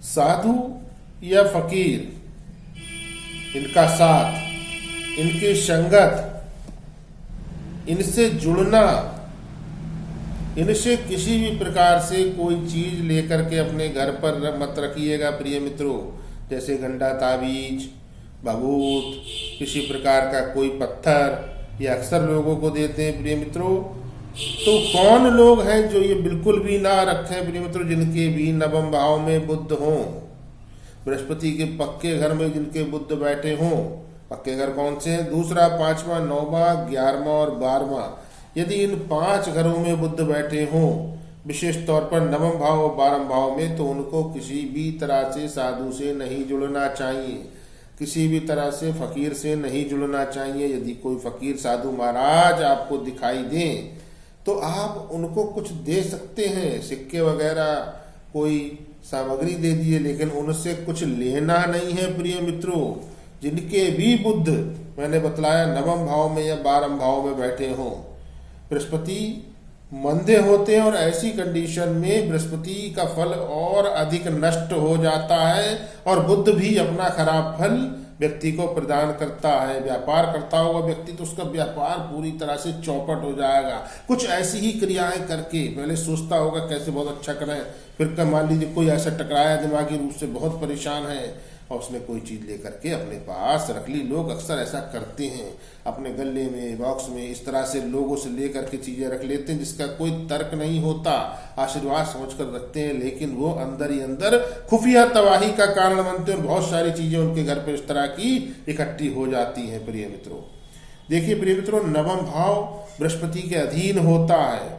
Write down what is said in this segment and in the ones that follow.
साधु या फकीर, इनका साथ, इनकी संगत, इनसे जुड़ना, इनसे किसी भी प्रकार से कोई चीज लेकर के अपने घर पर मत रखिएगा प्रिय मित्रों। जैसे गंडा ताबीज, भभूत, किसी प्रकार का कोई पत्थर, ये अक्सर लोगों को देते हैं प्रिय मित्रों। तो कौन लोग हैं जो ये बिल्कुल भी ना रखें प्रिय मित्रों, जिनके भी नवम भाव में बुध हों, बृहस्पति के पक्के घर में जिनके बुध बैठे हों। पक्के घर कौन से हैं? दूसरा, पांचवा, नौवां, 11वां और 12वां। यदि इन 5 घरों में बुध बैठे हों, विशेष तौर पर नवम भाव और 12वां भाव में, तो उनको किसी भी तरह से साधु से नहीं जुड़ना चाहिए, किसी भी तरह से फकीर से नहीं जुड़ना चाहिए। यदि कोई फकीर साधु महाराज आपको दिखाई दें तो आप उनको कुछ दे सकते हैं, सिक्के वगैरह कोई सामग्री दे दिए, लेकिन उनसे कुछ लेना नहीं है प्रिय मित्रों। जिनके भी बुध मैंने बतलाया नवम भाव में या 12वां भाव में बैठे हों, बृहस्पति मंदे होते हैं और ऐसी कंडीशन में बृहस्पति का फल और अधिक नष्ट हो जाता है और बुध भी अपना खराब फल व्यक्ति को प्रदान करता है। व्यापार करता होगा व्यक्ति तो उसका व्यापार पूरी तरह से चौपट हो जाएगा। कुछ ऐसी ही क्रियाएं करके पहले सोचता होगा कैसे बहुत अच्छा करें, फिर मान लीजिए कोई ऐसा टकराया दिमागी रूप से, बहुत परेशान है और उसने कोई चीज लेकर के अपने पास रख ली। लोग अक्सर ऐसा करते हैं, अपने गले में, बॉक्स में, इस तरह से लोगों से लेकर के चीजें रख लेते हैं जिसका कोई तर्क नहीं होता, आशीर्वाद समझकर रखते हैं, लेकिन वो अंदर ही अंदर खुफिया तबाही का कारण बनते हैं और बहुत सारी चीजें उनके घर पर इस तरह की इकट्ठी हो जाती हैं प्रिय मित्रों। देखिए प्रिय मित्रों, नवम भाव बृहस्पति के अधीन होता है,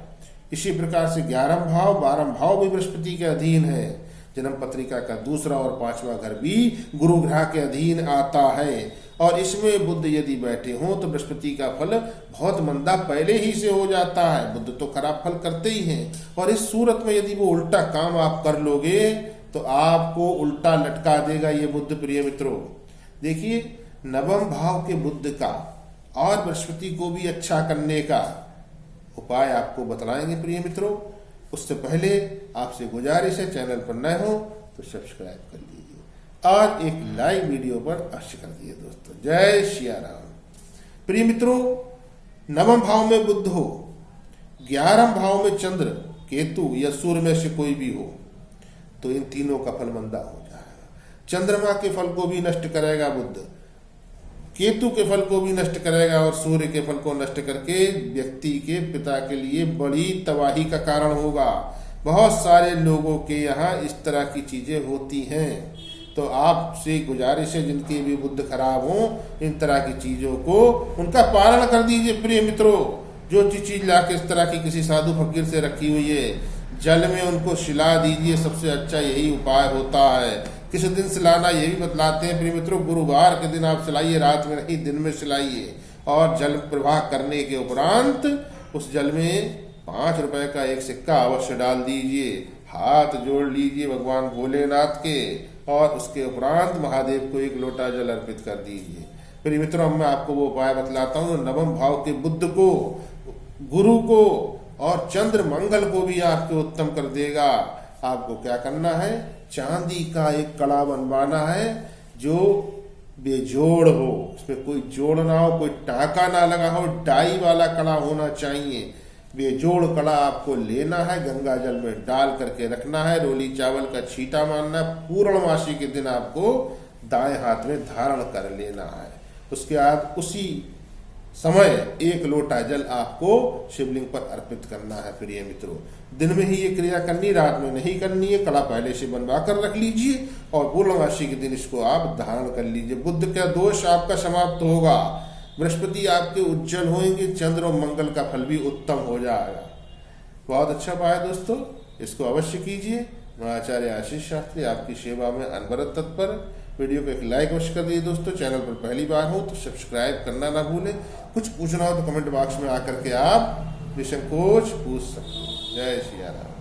इसी प्रकार से 11वां भाव, 12वां भाव भी बृहस्पति के अधीन है। जन्म पत्रिका का दूसरा और 5वां घर भी गुरु ग्रह के अधीन आता है और इसमें बुध यदि बैठे हों तो बृहस्पति का फल बहुत मंदा पहले ही से हो जाता है। बुध तो खराब फल करते ही हैं और इस सूरत में यदि वो उल्टा काम आप कर लोगे तो आपको उल्टा लटका देगा ये बुध प्रिय मित्रों। देखिए, नवम भाव के बुध का और बृहस्पति को भी अच्छा करने का उपाय आपको बतलाएंगे प्रिय मित्रों। उससे पहले आपसे गुजारिश है, चैनल पर नए हो तो सब्सक्राइब कर लीजिए और एक लाइव वीडियो पर अवश्य कर दिए दोस्तों। जय सिया राम। प्रिय मित्रों, नवम भाव में बुध हो, 11वां भाव में चंद्र, केतु या सूर्य में से कोई भी हो तो इन तीनों का फल मंदा हो जाएगा। चंद्रमा के फल को भी नष्ट करेगा बुध, केतु के फल को भी नष्ट करेगा और सूर्य के फल को नष्ट करके व्यक्ति के पिता के लिए बड़ी तबाही का कारण होगा। बहुत सारे लोगों के यहाँ इस तरह की चीजें होती हैं, तो आपसे गुजारिश है जिनके भी बुध खराब हो, इन तरह की चीजों को उनका पालन कर दीजिए प्रिय मित्रों। जो चीज लाके इस तरह की किसी साधु फकीर से रखी हुई है, जल में उनको सिला दीजिए, सबसे अच्छा यही उपाय होता है। किस दिन सिलाना ये भी बतलाते हैं प्रिय मित्रों। गुरुवार के दिन आप सिलाइए, रात में नहीं दिन में सिलाइए और जल प्रवाह करने के उपरांत उस जल में 5 रुपए का एक सिक्का अवश्य डाल दीजिए, हाथ जोड़ लीजिए भगवान भोलेनाथ के और उसके उपरांत महादेव को 1 लोटा जल अर्पित कर दीजिए। प्रिय मित्रों, मैं आपको वो उपाय बतलाता हूँ। नवम भाव के बुध को, गुरु को और चंद्र मंगल को भी आपके उत्तम कर देगा। आपको क्या करना है, चांदी का एक कड़ा बनवाना है जो बेजोड़ हो, उसमें कोई जोड़ ना हो, कोई टाका ना लगा हो, डाई वाला कड़ा होना चाहिए। बेजोड़ कड़ा आपको लेना है, गंगा जल में डाल करके रखना है, रोली चावल का छींटा मारना, पूर्णमासी के दिन आपको दाएं हाथ में धारण कर लेना है। उसके बाद उसी समय 1 लोटा जल आपको शिवलिंग पर अर्पित करना है प्रिय मित्रों। दिन में ही ये क्रिया करनी, रात में नहीं करनी है। कड़ा पहले से बनवा कर रख लीजिए और पूर्णमासी के दिन इसको आप धारण कर लीजिए। बुध का दोष आपका समाप्त होगा, बृहस्पति आपके उज्जवल होंगे, चंद्र और मंगल का फल भी उत्तम हो जाएगा। बहुत अच्छा पाया दोस्तों, इसको अवश्य कीजिए। मैं आचार्य आशीष शास्त्री आपकी सेवा में अनवरत तत्पर। वीडियो को एक लाइक अवश्य कर दीजिए दोस्तों। चैनल पर पहली बार हो तो सब्सक्राइब करना ना भूलें। कुछ पूछना हो तो कमेंट बॉक्स में आकर के आप निसंकोच पूछ सकते हैं। जय सिया राम।